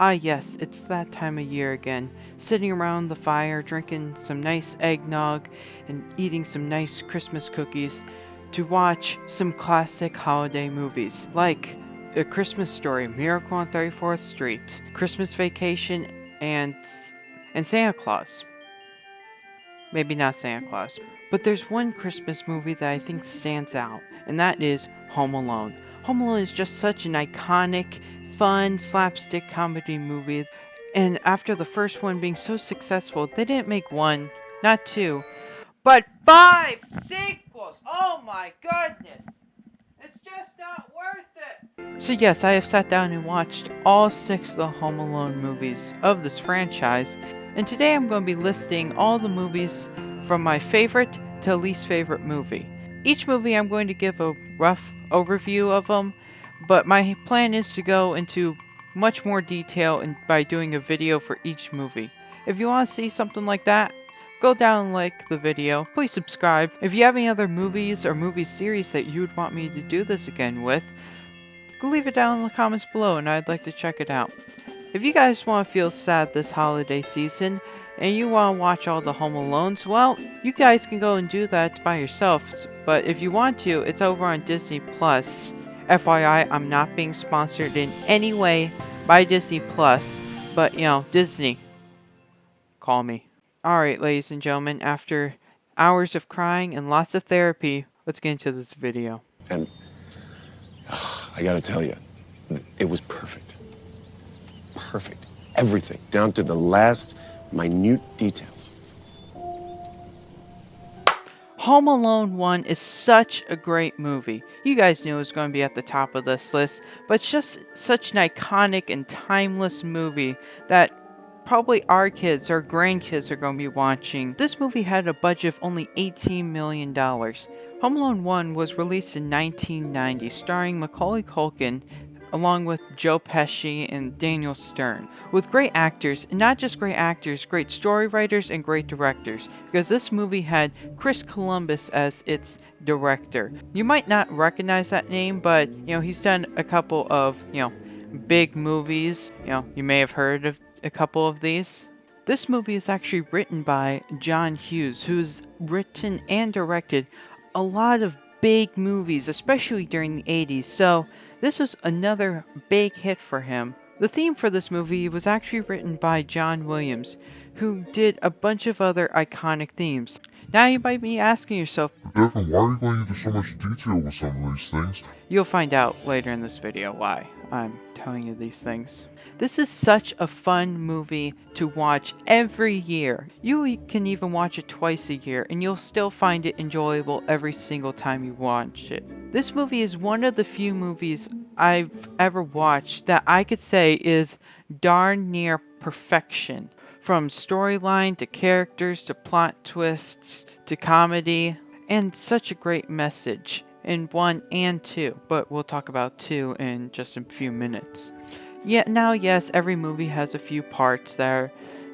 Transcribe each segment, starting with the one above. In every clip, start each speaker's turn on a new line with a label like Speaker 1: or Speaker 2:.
Speaker 1: Ah yes, it's that time of year again. Sitting around the fire, drinking some nice eggnog, and eating some nice Christmas cookies to watch some classic holiday movies like A Christmas Story, Miracle on 34th Street, Christmas Vacation, and Santa Claus. Maybe not Santa Claus. But there's one Christmas movie that I think stands out, and that is Home Alone. Home Alone is just such an iconic, fun, slapstick comedy movie. And after the first one being so successful, they didn't make one, not two, but five sequels! Oh my goodness! It's just not worth it! So yes, I have sat down and watched all 6 of the Home Alone movies of this franchise, and today I'm going to be listing all the movies from my favorite to least favorite movie. Each movie I'm going to give a rough overview of them, but my plan is to go into much more detail by doing a video for each movie. If you want to see something like that, go down and like the video. Please subscribe. If you have any other movies or movie series that you would want me to do this again with, leave it down in the comments below and I'd like to check it out. If you guys want to feel sad this holiday season and you want to watch all the Home Alones, well, you guys can go and do that by yourself. But if you want to, it's over on Disney Plus. FYI, I'm not being sponsored in any way by Disney Plus, but Disney, call me. Alright, ladies and gentlemen, after hours of crying and lots of therapy, let's get into this video.
Speaker 2: And I gotta tell you, it was perfect. Perfect. Everything, down to the last minute details.
Speaker 1: Home Alone 1 is such a great movie. You guys knew it was going to be at the top of this list, but it's just such an iconic and timeless movie that probably our kids or grandkids are going to be watching. This movie had a budget of only $18 million. Home Alone 1 was released in 1990, starring Macaulay Culkin along with Joe Pesci and Daniel Stern, with great actors, and not just great actors, great story writers and great directors, because this movie had Chris Columbus as its director. You might not recognize that name, but he's done a couple of big movies. You may have heard of a couple of these. This movie is actually written by John Hughes, who's written and directed a lot of big movies, especially during the 80s, so this was another big hit for him. The theme for this movie was actually written by John Williams, who did a bunch of other iconic themes. Now you might be asking yourself,
Speaker 3: Devin, why are you going into so much detail with some of these things?
Speaker 1: You'll find out later in this video why I'm telling you these things. This is such a fun movie to watch every year. You can even watch it twice a year and you'll still find it enjoyable every single time you watch it. This movie is one of the few movies I've ever watched that I could say is darn near perfection. From storyline to characters to plot twists to comedy, and such a great message in 1 and 2, but we'll talk about 2 in just a few minutes. Now, yes, every movie has a few parts that are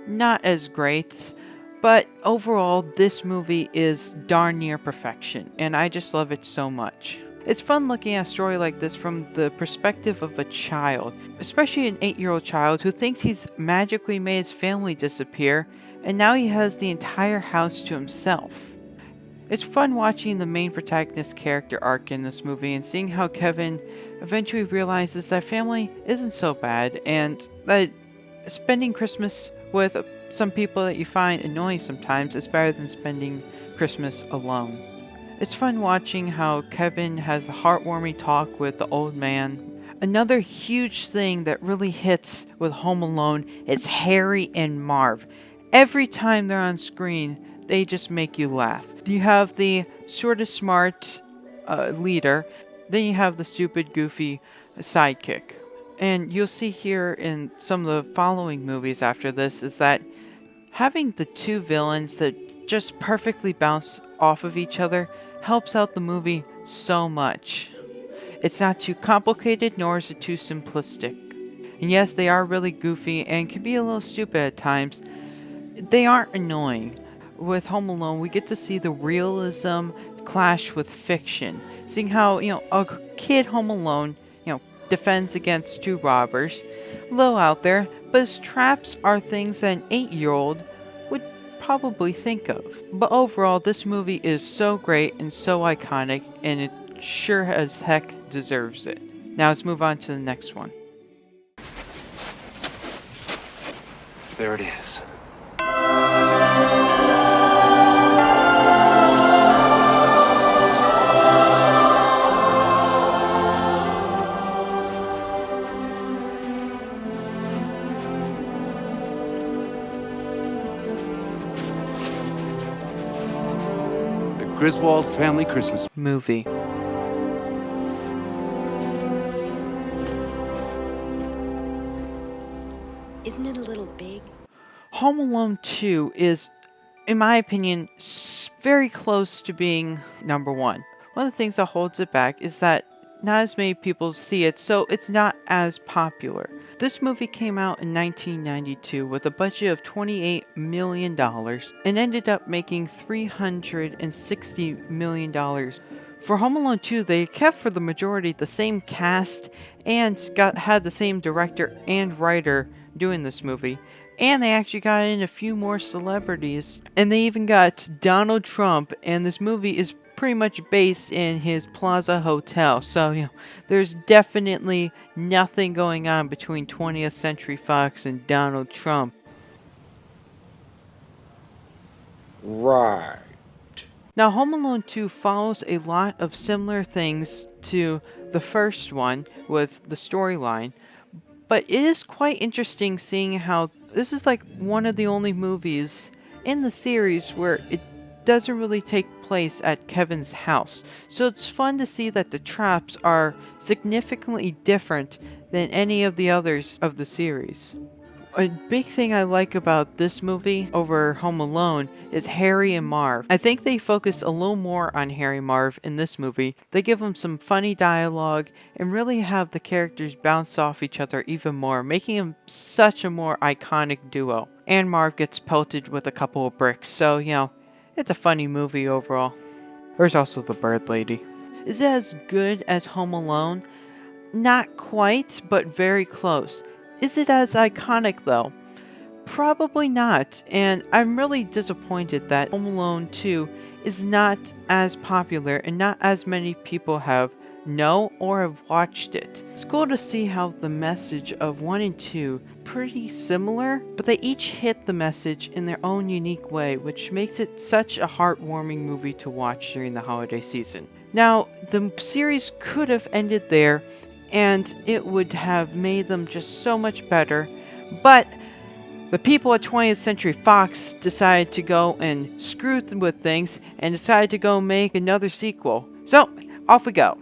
Speaker 1: not as great, but overall, this movie is darn near perfection, and I just love it so much. It's fun looking at a story like this from the perspective of a child, especially an 8-year-old child who thinks he's magically made his family disappear, and now he has the entire house to himself. It's fun watching the main protagonist's character arc in this movie and seeing how Kevin eventually realizes that family isn't so bad and that spending Christmas with some people that you find annoying sometimes is better than spending Christmas alone. It's fun watching how Kevin has a heartwarming talk with the old man. Another huge thing that really hits with Home Alone is Harry and Marv. Every time they're on screen, they just make you laugh. You have the sort of smart leader, then you have the stupid, goofy sidekick. And you'll see here in some of the following movies after this is that having the two villains that just perfectly bounce off of each other helps out the movie so much. It's not too complicated, nor is it too simplistic. And yes, they are really goofy and can be a little stupid at times. They aren't annoying. With Home Alone, we get to see the realism clash with fiction. Seeing how, a kid Home Alone, defends against two robbers, A little out there, but his traps are things that an 8-year-old would probably think of. But overall, this movie is so great and so iconic, and it sure as heck deserves it. Now let's move on to the next one.
Speaker 4: There it is. The Griswold Family Christmas
Speaker 1: Movie.
Speaker 5: Isn't it a little big?
Speaker 1: Home Alone 2 is, in my opinion, very close to being number one. One of the things that holds it back is that not as many people see it, so it's not as popular. This movie came out in 1992 with a budget of $28 million and ended up making $360 million. For Home Alone 2, they kept for the majority the same cast and had the same director and writer doing this movie. And they actually got in a few more celebrities. And they even got Donald Trump, and this movie is pretty much based in his Plaza Hotel. So, there's definitely nothing going on between 20th Century Fox and Donald Trump.
Speaker 2: Right.
Speaker 1: Now, Home Alone 2 follows a lot of similar things to the first one with the storyline, but it is quite interesting seeing how this is like one of the only movies in the series where it doesn't really take place at Kevin's house. So it's fun to see that the traps are significantly different than any of the others of the series. A big thing I like about this movie over Home Alone is Harry and Marv. I think they focus a little more on Harry and Marv in this movie. They give them some funny dialogue and really have the characters bounce off each other even more, making them such a more iconic duo. And Marv gets pelted with a couple of bricks, so, it's a funny movie overall. There's also the bird lady. Is it as good as Home Alone? Not quite, but very close. Is it as iconic though? Probably not, and I'm really disappointed that Home Alone 2 is not as popular and not as many people know or have watched it. It's cool to see how the message of 1 and 2 pretty similar, but they each hit the message in their own unique way, which makes it such a heartwarming movie to watch during the holiday season. Now, the series could have ended there and it would have made them just so much better, but the people at 20th Century Fox decided to go and screw with things and decided to go make another sequel. So, off we go.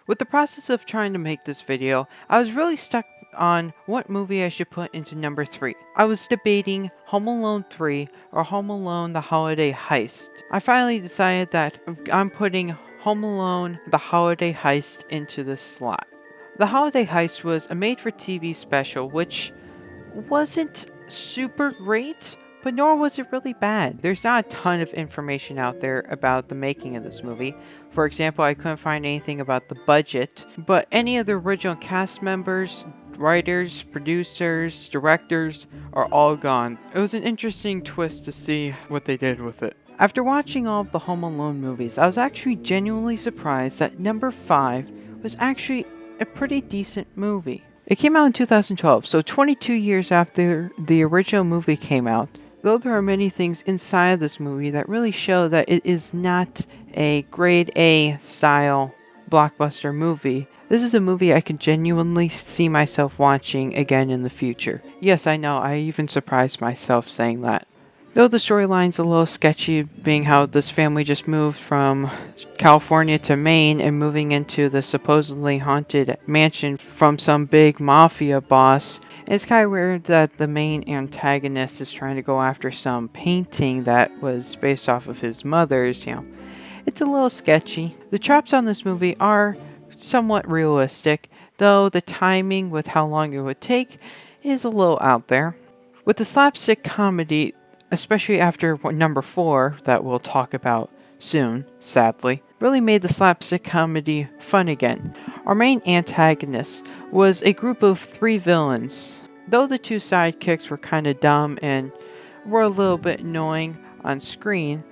Speaker 1: With the process of trying to make this video, I was really stuck on what movie I should put into number 3. I was debating Home Alone 3 or Home Alone The Holiday Heist. I finally decided that I'm putting Home Alone The Holiday Heist into this slot. The Holiday Heist was a made-for-TV special which wasn't super great, but nor was it really bad. There's not a ton of information out there about the making of this movie. For example, I couldn't find anything about the budget, but any of the original cast members, writers, producers, directors are all gone. It was an interesting twist to see what they did with it. After watching all of the Home Alone movies, I was actually genuinely surprised that number 5 was actually a pretty decent movie. It came out in 2012, so 22 years after the original movie came out. Though there are many things inside of this movie that really show that it is not a grade A style blockbuster movie, this is a movie I can genuinely see myself watching again in the future. Yes, I know, I even surprised myself saying that. Though the storyline's a little sketchy, being how this family just moved from California to Maine and moving into the supposedly haunted mansion from some big mafia boss, It's kind of weird that the main antagonist is trying to go after some painting that was based off of his mother's, It's a little sketchy. The traps on this movie are somewhat realistic, though the timing with how long it would take is a little out there. With the slapstick comedy, especially after number 4 that we'll talk about soon, sadly, really made the slapstick comedy fun again. Our main antagonist was a group of 3 villains. Though the 2 sidekicks were kinda dumb and were a little bit annoying on screen,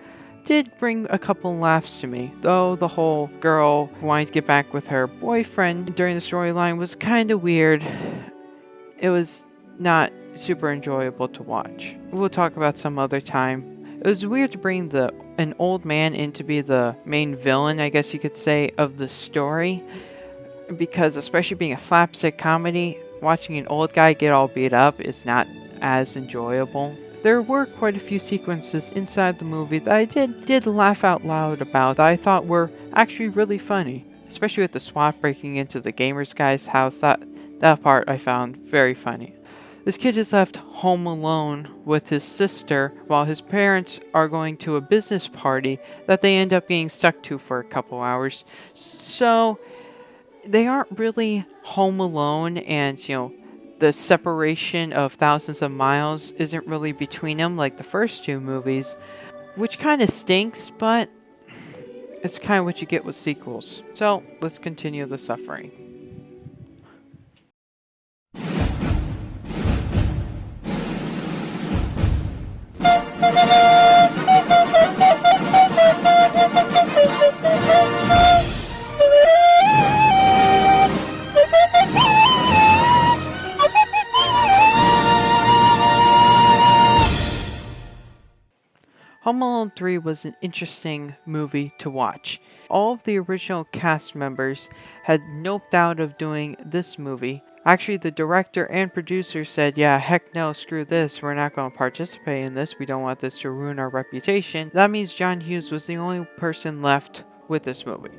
Speaker 1: did bring a couple laughs to me, though the whole girl wanting to get back with her boyfriend during the storyline was kinda weird. It was not super enjoyable to watch. We'll talk about some other time. It was weird to bring an old man in to be the main villain, I guess you could say, of the story, because especially being a slapstick comedy, watching an old guy get all beat up is not as enjoyable. There were quite a few sequences inside the movie that I did laugh out loud about that I thought were actually really funny, especially with the SWAT breaking into the gamer's guy's house. That part I found very funny. This kid is left home alone with his sister while his parents are going to a business party that they end up getting stuck to for a couple hours. So they aren't really home alone, and the separation of thousands of miles isn't really between them like the first 2 movies, which kind of stinks, but it's kind of what you get with sequels. So let's continue the suffering. Home Alone 3 was an interesting movie to watch. All of the original cast members had noped out of doing this movie. Actually, the director and producer said, yeah, heck no, screw this, we're not going to participate in this, we don't want this to ruin our reputation. That means John Hughes was the only person left with this movie.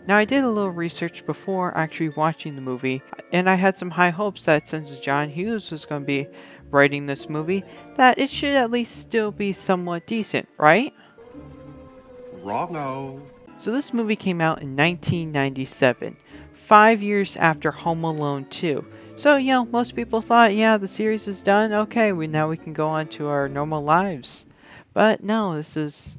Speaker 1: Now, I did a little research before actually watching the movie, and I had some high hopes that since John Hughes was going to be writing this movie, that it should at least still be somewhat decent, right?
Speaker 2: Wrong-o.
Speaker 1: So this movie came out in 1997, 5 years after Home Alone 2. So, most people thought, yeah, the series is done, okay, now we can go on to our normal lives. But no, it's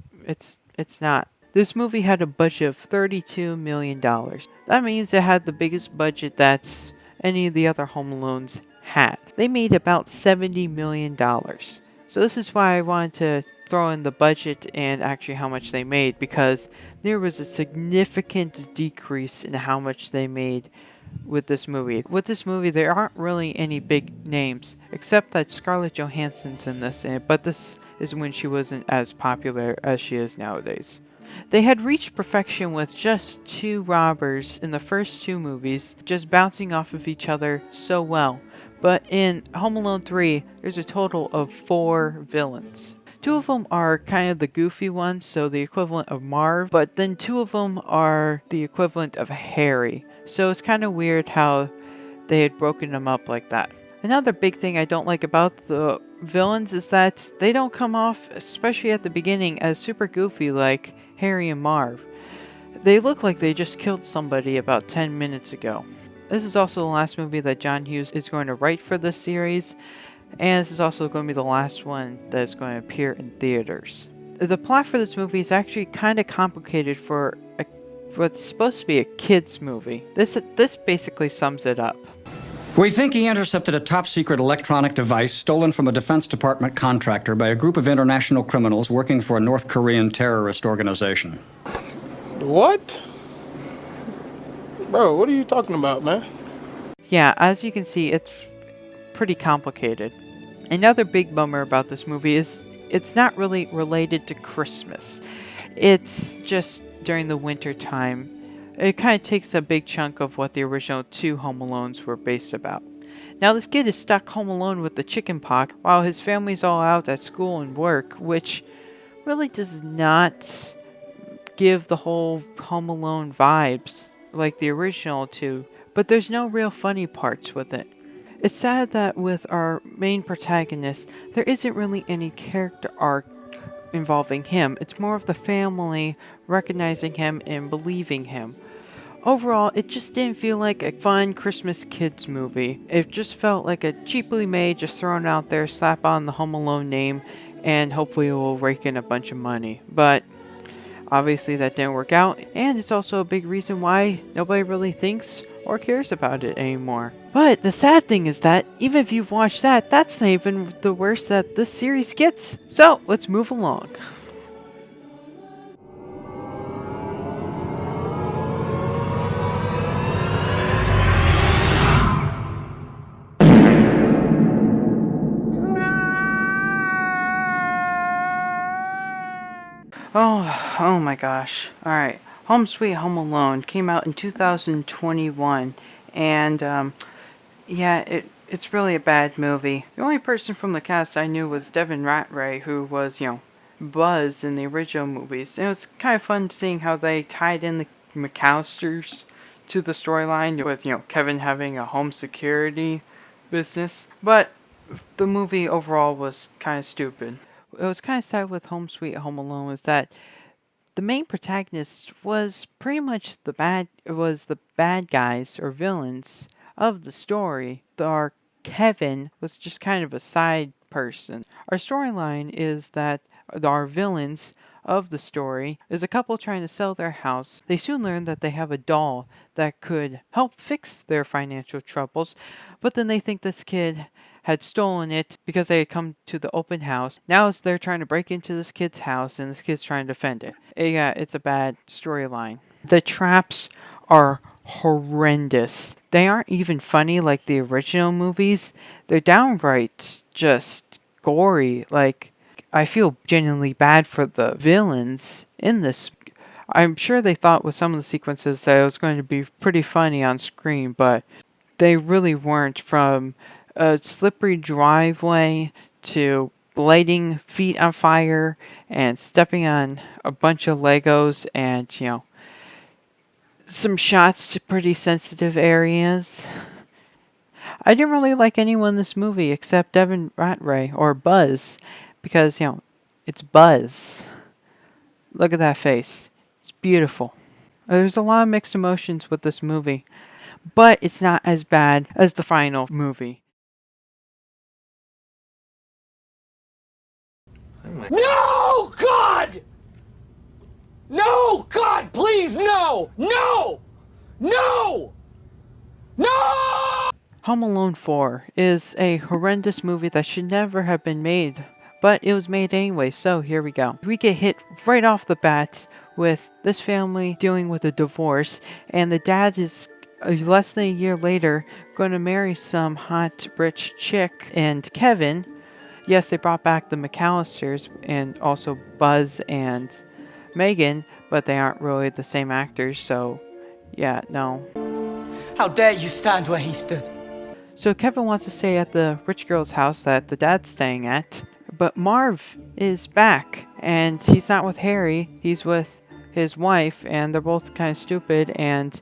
Speaker 1: not. This movie had a budget of $32 million. That means it had the biggest budget that's any of the other Home Alones had. They made about $70 million. So this is why I wanted to throw in the budget and actually how much they made, because there was a significant decrease in how much they made with this movie. With this movie, there aren't really any big names, except that Scarlett Johansson's in this, but this is when she wasn't as popular as she is nowadays. They had reached perfection with just 2 robbers in the first 2 movies, just bouncing off of each other so well. But in Home Alone 3, there's a total of 4 villains. 2 of them are kind of the goofy ones, so the equivalent of Marv, but then 2 of them are the equivalent of Harry. So it's kind of weird how they had broken them up like that. Another big thing I don't like about the villains is that they don't come off, especially at the beginning, as super goofy like Harry and Marv. They look like they just killed somebody about 10 minutes ago. This is also the last movie that John Hughes is going to write for this series, and this is also going to be the last one that is going to appear in theaters. The plot for this movie is actually kind of complicated for what's supposed to be a kids movie. This basically sums it up.
Speaker 6: We think he intercepted a top-secret electronic device stolen from a Defense Department contractor by a group of international criminals working for a North Korean terrorist organization.
Speaker 7: What? Bro, what are you talking about, man?
Speaker 1: Yeah, as you can see, it's pretty complicated. Another big bummer about this movie is it's not really related to Christmas. It's just during the winter time. It kind of takes a big chunk of what the original 2 Home Alones were based about. Now this kid is stuck home alone with the chicken pox while his family's all out at school and work, which really does not give the whole Home Alone vibes like the original 2, but there's no real funny parts with it. It's sad that with our main protagonist, there isn't really any character arc involving him. It's more of the family recognizing him and believing him. Overall, it just didn't feel like a fun Christmas kids movie. It just felt like a cheaply made, just thrown out there, slap on the Home Alone name, and hopefully it will rake in a bunch of money. But obviously that didn't work out, and it's also a big reason why nobody really thinks or cares about it anymore. But the sad thing is that even if you've watched that, that's not even the worst that this series gets. So let's move along. Oh my gosh. Alright. Home Sweet Home Alone came out in 2021, and yeah, it's really a bad movie. The only person from the cast I knew was Devin Ratray, who was, Buzz in the original movies. And it was kind of fun seeing how they tied in the McAllisters to the storyline with, Kevin having a home security business. But the movie overall was kind of stupid. It was kind of sad with Home Sweet Home Alone was that the main protagonist was pretty much the bad guys or villains of the story. Our Kevin was just kind of a side person. Our storyline is that our villains of the story is a couple trying to sell their house. They soon learn that they have a doll that could help fix their financial troubles, but then they think this kid had stolen it because they had come to the open house. Now they're trying to break into this kid's house and this kid's trying to defend it. Yeah, it's a bad storyline. The traps are horrendous. They aren't even funny like the original movies. They're downright just gory. Like, I feel genuinely bad for the villains in this. I'm sure they thought with some of the sequences that it was going to be pretty funny on screen, but they really weren't. From a slippery driveway to lighting feet on fire and stepping on a bunch of Legos and, some shots to pretty sensitive areas. I didn't really like anyone in this movie except Devin Ratray or Buzz because, it's Buzz. Look at that face. It's beautiful. There's a lot of mixed emotions with this movie, but it's not as bad as the final movie.
Speaker 8: No, God! No, God, please, no! No! No! No!
Speaker 1: Home Alone 4 is a horrendous movie that should never have been made, but it was made anyway, so here we go. We get hit right off the bat with this family dealing with a divorce, and the dad is less than a year later going to marry some hot, rich chick, and Kevin. Yes, they brought back the McAllisters and also Buzz and Megan, but they aren't really the same actors, so yeah, no.
Speaker 8: How dare you stand where he stood?
Speaker 1: So Kevin wants to stay at the rich girl's house that the dad's staying at, but Marv is back, and he's not with Harry, he's with his wife, and they're both kind of stupid, and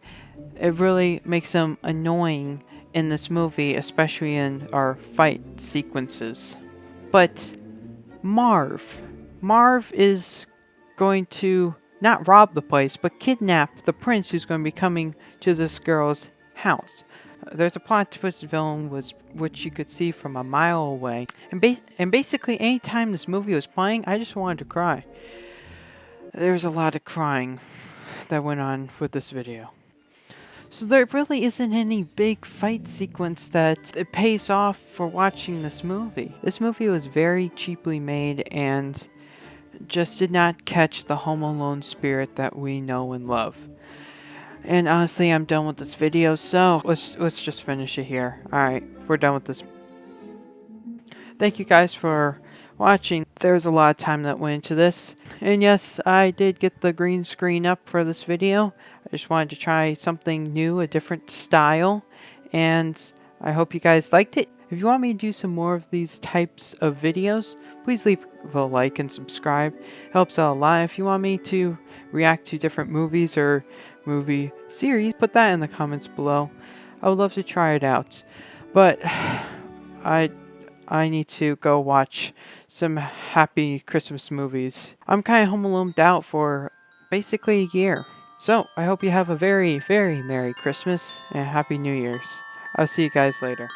Speaker 1: it really makes them annoying in this movie, especially in our fight sequences. But Marv is going to not rob the place, but kidnap the prince who's going to be coming to this girl's house. There's a plot twist villain which you could see from a mile away. And basically, anytime this movie was playing, I just wanted to cry. There's a lot of crying that went on with this video. So there really isn't any big fight sequence that it pays off for watching this movie. This movie was very cheaply made and just did not catch the Home Alone spirit that we know and love. And honestly, I'm done with this video, so let's just finish it here. Alright, we're done with this. Thank you guys for watching. There's a lot of time that went into this. And yes, I did get the green screen up for this video. I just wanted to try something new, a different style. And I hope you guys liked it. If you want me to do some more of these types of videos, please leave a like and subscribe. It helps out a lot. If you want me to react to different movies or movie series, put that in the comments below. I would love to try it out. But I need to go watch some happy Christmas movies. I'm kind of home alone out for basically a year. So I hope you have a very, very Merry Christmas and Happy New Year's. I'll see you guys later.